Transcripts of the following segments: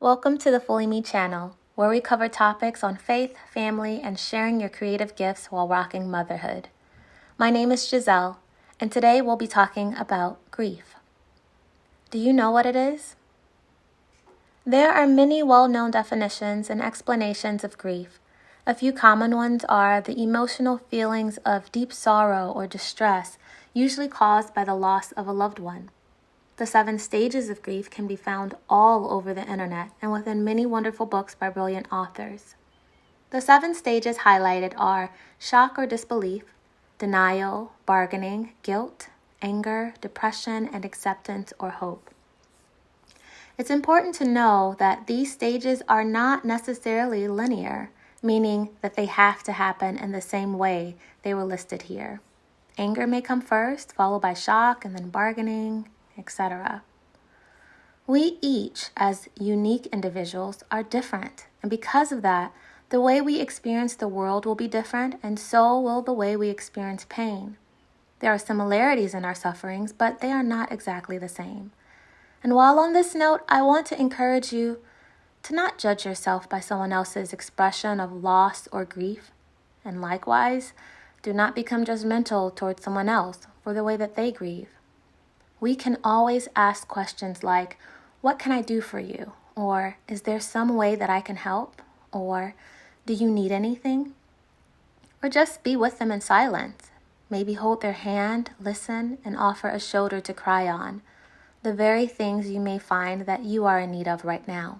Welcome to the Fully Me channel, where we cover topics on faith, family, and sharing your creative gifts while rocking motherhood. My name is Giselle, and today we'll be talking about grief. Do you know what it is? There are many well-known definitions and explanations of grief. A few common ones are the emotional feelings of deep sorrow or distress, usually caused by the loss of a loved one. The 7 stages of grief can be found all over the internet and within many wonderful books by brilliant authors. The 7 stages highlighted are shock or disbelief, denial, bargaining, guilt, anger, depression, and acceptance or hope. It's important to know that these stages are not necessarily linear, meaning that they have to happen in the same way they were listed here. Anger may come first, followed by shock, and then bargaining, etc. We each, as unique individuals, are different, and because of that, the way we experience the world will be different, and so will the way we experience pain. There are similarities in our sufferings, but they are not exactly the same. And while on this note, I want to encourage you to not judge yourself by someone else's expression of loss or grief, and likewise, do not become judgmental towards someone else for the way that they grieve. We can always ask questions like, what can I do for you? Or, is there some way that I can help? Or, do you need anything? Or just be with them in silence. Maybe hold their hand, listen, and offer a shoulder to cry on. The very things you may find that you are in need of right now.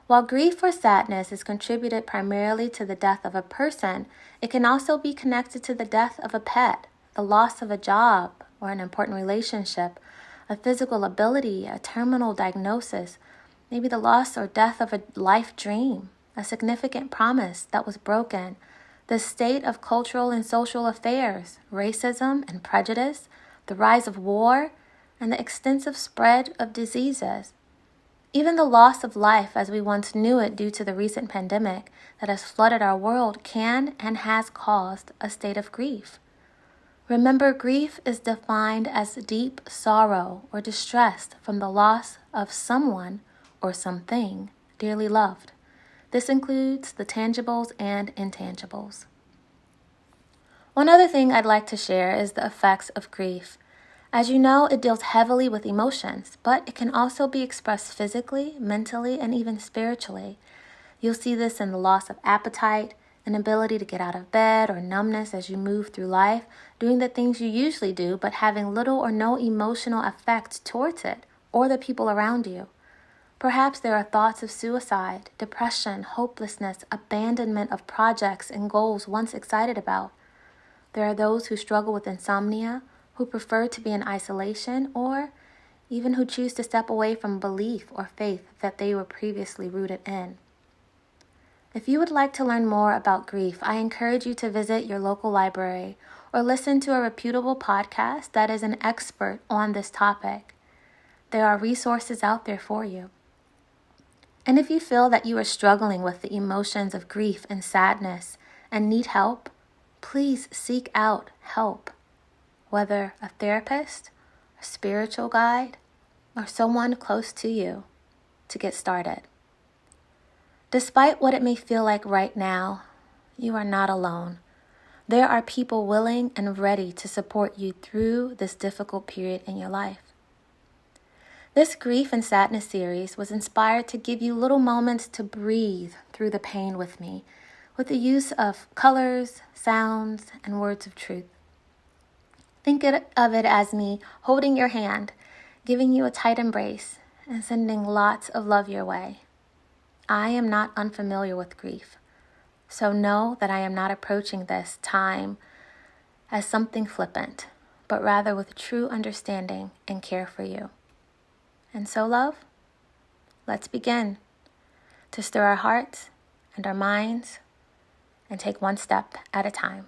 While grief or sadness is contributed primarily to the death of a person, it can also be connected to the death of a pet, the loss of a job, or an important relationship, a physical ability, a terminal diagnosis, maybe the loss or death of a life dream, a significant promise that was broken, the state of cultural and social affairs, racism and prejudice, the rise of war, and the extensive spread of diseases. Even the loss of life as we once knew it due to the recent pandemic that has flooded our world can and has caused a state of grief. Remember, grief is defined as deep sorrow or distress from the loss of someone or something dearly loved. This includes the tangibles and intangibles. One other thing I'd like to share is the effects of grief. As you know, it deals heavily with emotions, but it can also be expressed physically, mentally, and even spiritually. You'll see this in the loss of appetite, inability to get out of bed, or numbness as you move through life, doing the things you usually do, but having little or no emotional effect towards it or the people around you. Perhaps there are thoughts of suicide, depression, hopelessness, abandonment of projects and goals once excited about. There are those who struggle with insomnia, who prefer to be in isolation, or even who choose to step away from belief or faith that they were previously rooted in. If you would like to learn more about grief, I encourage you to visit your local library or listen to a reputable podcast that is an expert on this topic. There are resources out there for you. And if you feel that you are struggling with the emotions of grief and sadness and need help, please seek out help, whether a therapist, a spiritual guide, or someone close to you to get started. Despite what it may feel like right now, you are not alone. There are people willing and ready to support you through this difficult period in your life. This grief and sadness series was inspired to give you little moments to breathe through the pain with me, with the use of colors, sounds, and words of truth. Think of it as me holding your hand, giving you a tight embrace, and sending lots of love your way. I am not unfamiliar with grief, so know that I am not approaching this time as something flippant, but rather with true understanding and care for you. And so, love, let's begin to stir our hearts and our minds and take one step at a time.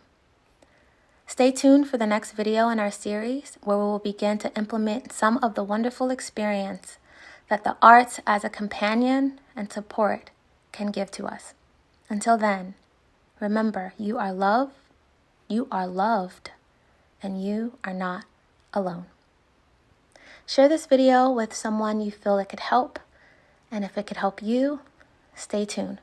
Stay tuned for the next video in our series where we will begin to implement some of the wonderful experience that the arts as a companion and support can give to us. Until then, remember, you are loved, and you are not alone. Share this video with someone you feel it could help, And if it could help you, stay tuned.